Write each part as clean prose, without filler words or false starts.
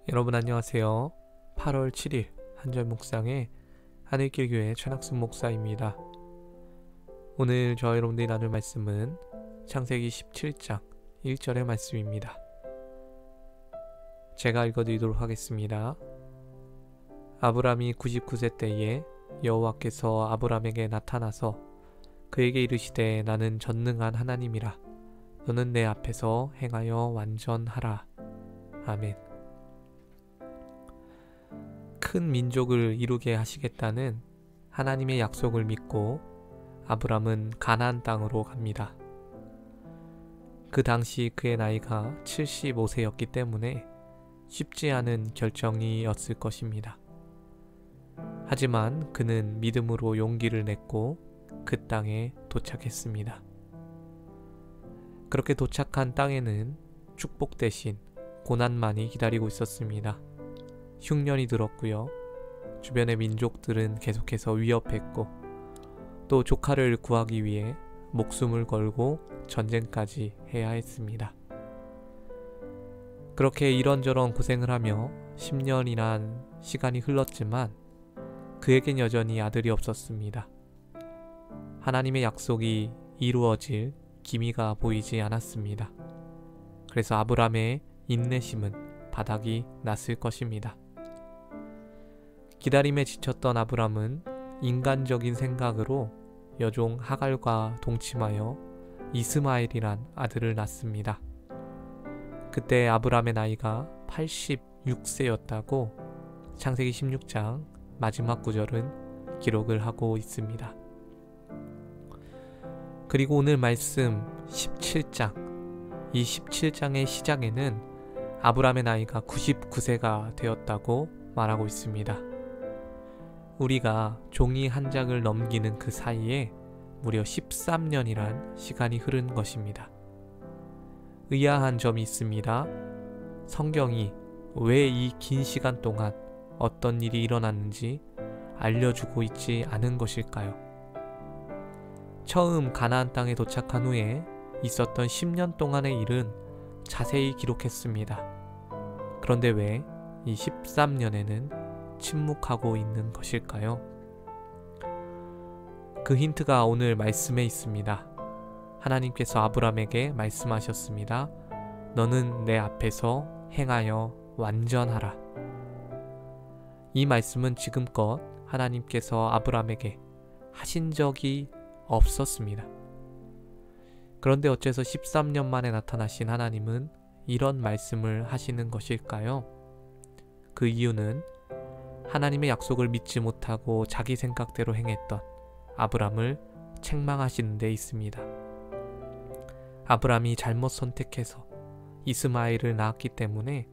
여러분 안녕하세요. 8월 7일 한절 묵상의 하늘길교회 최낙순 목사입니다. 오늘 저와 여러분들이 나눌 말씀은 창세기 17장 1절의 말씀입니다. 제가 읽어드리도록 하겠습니다. 아브람이 99세 때에 여호와께서 아브람에게 나타나서 그에게 이르시되 나는 전능한 하나님이라 너는 내 앞에서 행하여 완전하라. 아멘. 큰 민족을 이루게 하시겠다는 하나님의 약속을 믿고 아브람은 가나안 땅으로 갑니다. 그 당시 그의 나이가 75세였기 때문에 쉽지 않은 결정이었을 것입니다. 하지만 그는 믿음으로 용기를 냈고 그 땅에 도착했습니다. 그렇게 도착한 땅에는 축복 대신 고난만이 기다리고 있었습니다. 흉년이 들었고요. 주변의 민족들은 계속해서 위협했고 또 조카를 구하기 위해 목숨을 걸고 전쟁까지 해야 했습니다. 그렇게 이런저런 고생을 하며 10년이란 시간이 흘렀지만 그에겐 여전히 아들이 없었습니다. 하나님의 약속이 이루어질 기미가 보이지 않았습니다. 그래서 아브람의 인내심은 바닥이 났을 것입니다. 기다림에 지쳤던 아브람은 인간적인 생각으로 여종 하갈과 동침하여 이스마엘이란 아들을 낳습니다. 그때 아브람의 나이가 86세였다고 창세기 16장 마지막 구절은 기록을 하고 있습니다. 그리고 오늘 말씀 17장, 이 17장의 시작에는 아브람의 나이가 99세가 되었다고 말하고 있습니다. 우리가 종이 한 장을 넘기는 그 사이에 무려 13년이란 시간이 흐른 것입니다. 의아한 점이 있습니다. 성경이 왜 이 긴 시간 동안 어떤 일이 일어났는지 알려주고 있지 않은 것일까요? 처음 가나안 땅에 도착한 후에 있었던 10년 동안의 일은 자세히 기록했습니다. 그런데 왜 이 13년에는 침묵하고 있는 것일까요? 그 힌트가 오늘 말씀에 있습니다. 하나님께서 아브람에게 말씀하셨습니다. 너는 내 앞에서 행하여 완전하라. 이 말씀은 지금껏 하나님께서 아브람에게 하신 적이 없었습니다. 그런데 어째서 13년 만에 나타나신 하나님은 이런 말씀을 하시는 것일까요? 그 이유는 하나님의 약속을 믿지 못하고 자기 생각대로 행했던 아브람을 책망하시는 데 있습니다. 아브람이 잘못 선택해서 이스마엘을 낳았기 때문에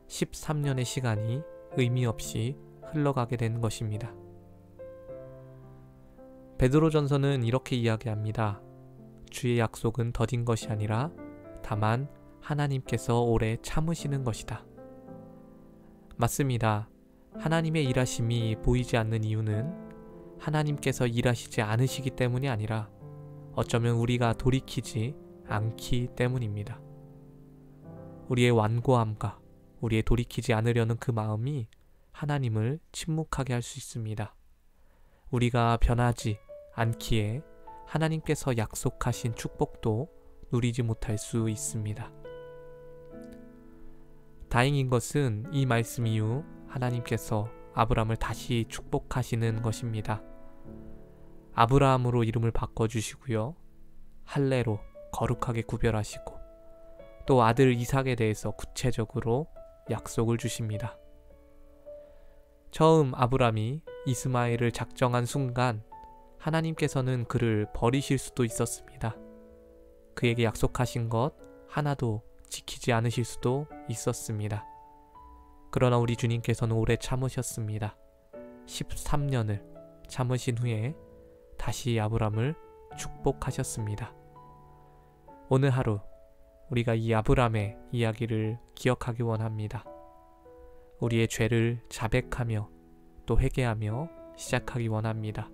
13년의 시간이 의미 없이 흘러가게 된 것입니다. 베드로전서는 이렇게 이야기합니다. 주의 약속은 더딘 것이 아니라 다만 하나님께서 오래 참으시는 것이다. 맞습니다. 하나님의 일하심이 보이지 않는 이유는 하나님께서 일하시지 않으시기 때문이 아니라 어쩌면 우리가 돌이키지 않기 때문입니다. 우리의 완고함과 우리의 돌이키지 않으려는 그 마음이 하나님을 침묵하게 할 수 있습니다. 우리가 변하지 않기에 하나님께서 약속하신 축복도 누리지 못할 수 있습니다. 다행인 것은 이 말씀 이후 하나님께서 아브람을 다시 축복하시는 것입니다. 아브라함으로 이름을 바꿔주시고요. 할례로 거룩하게 구별하시고 또 아들 이삭에 대해서 구체적으로 약속을 주십니다. 처음 아브람이 이스마엘을 작정한 순간 하나님께서는 그를 버리실 수도 있었습니다. 그에게 약속하신 것 하나도 지키지 않으실 수도 있었습니다. 그러나 우리 주님께서는 오래 참으셨습니다. 13년을 참으신 후에 다시 아브람을 축복하셨습니다. 오늘 하루 우리가 이 아브람의 이야기를 기억하기 원합니다. 우리의 죄를 자백하며 또 회개하며 시작하기 원합니다.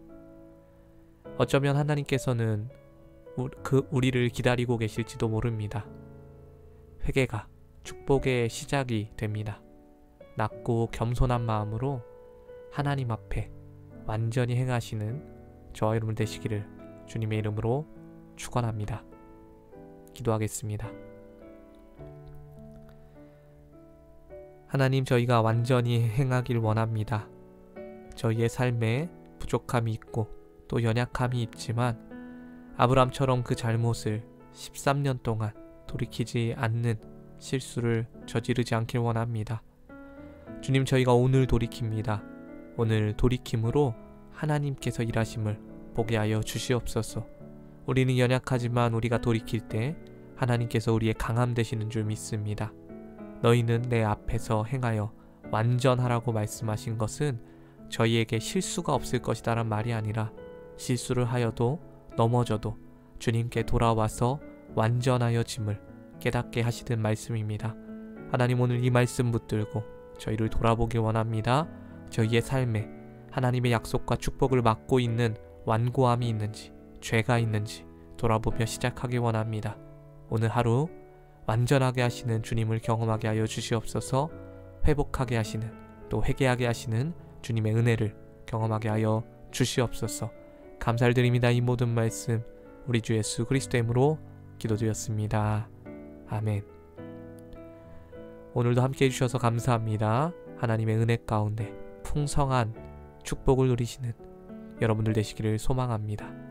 어쩌면 하나님께서는 우리를 기다리고 계실지도 모릅니다. 회개가 축복의 시작이 됩니다. 낮고 겸손한 마음으로 하나님 앞에 완전히 행하시는 저와 여러분 되시기를 주님의 이름으로 축원합니다. 기도하겠습니다. 하나님, 저희가 완전히 행하길 원합니다. 저희의 삶에 부족함이 있고 또 연약함이 있지만 아브람처럼 그 잘못을 13년 동안 돌이키지 않는 실수를 저지르지 않길 원합니다. 주님, 저희가 오늘 돌이킵니다. 오늘 돌이킴으로 하나님께서 일하심을 보게 하여 주시옵소서. 우리는 연약하지만 우리가 돌이킬 때 하나님께서 우리의 강함 되시는 줄 믿습니다. 너희는 내 앞에서 행하여 완전하라고 말씀하신 것은 저희에게 실수가 없을 것이다 란 말이 아니라 실수를 하여도 넘어져도 주님께 돌아와서 완전하여 짐을 깨닫게 하시는 말씀입니다. 하나님, 오늘 이 말씀 붙들고 저희를 돌아보기 원합니다. 저희의 삶에 하나님의 약속과 축복을 막고 있는 완고함이 있는지 죄가 있는지 돌아보며 시작하기 원합니다. 오늘 하루 완전하게 하시는 주님을 경험하게 하여 주시옵소서. 회복하게 하시는 또 회개하게 하시는 주님의 은혜를 경험하게 하여 주시옵소서. 감사를 드립니다. 이 모든 말씀 우리 주 예수 그리스도의 이름으로 기도드렸습니다. 아멘. 오늘도 함께해 주셔서 감사합니다. 하나님의 은혜 가운데 풍성한 축복을 누리시는 여러분들 되시기를 소망합니다.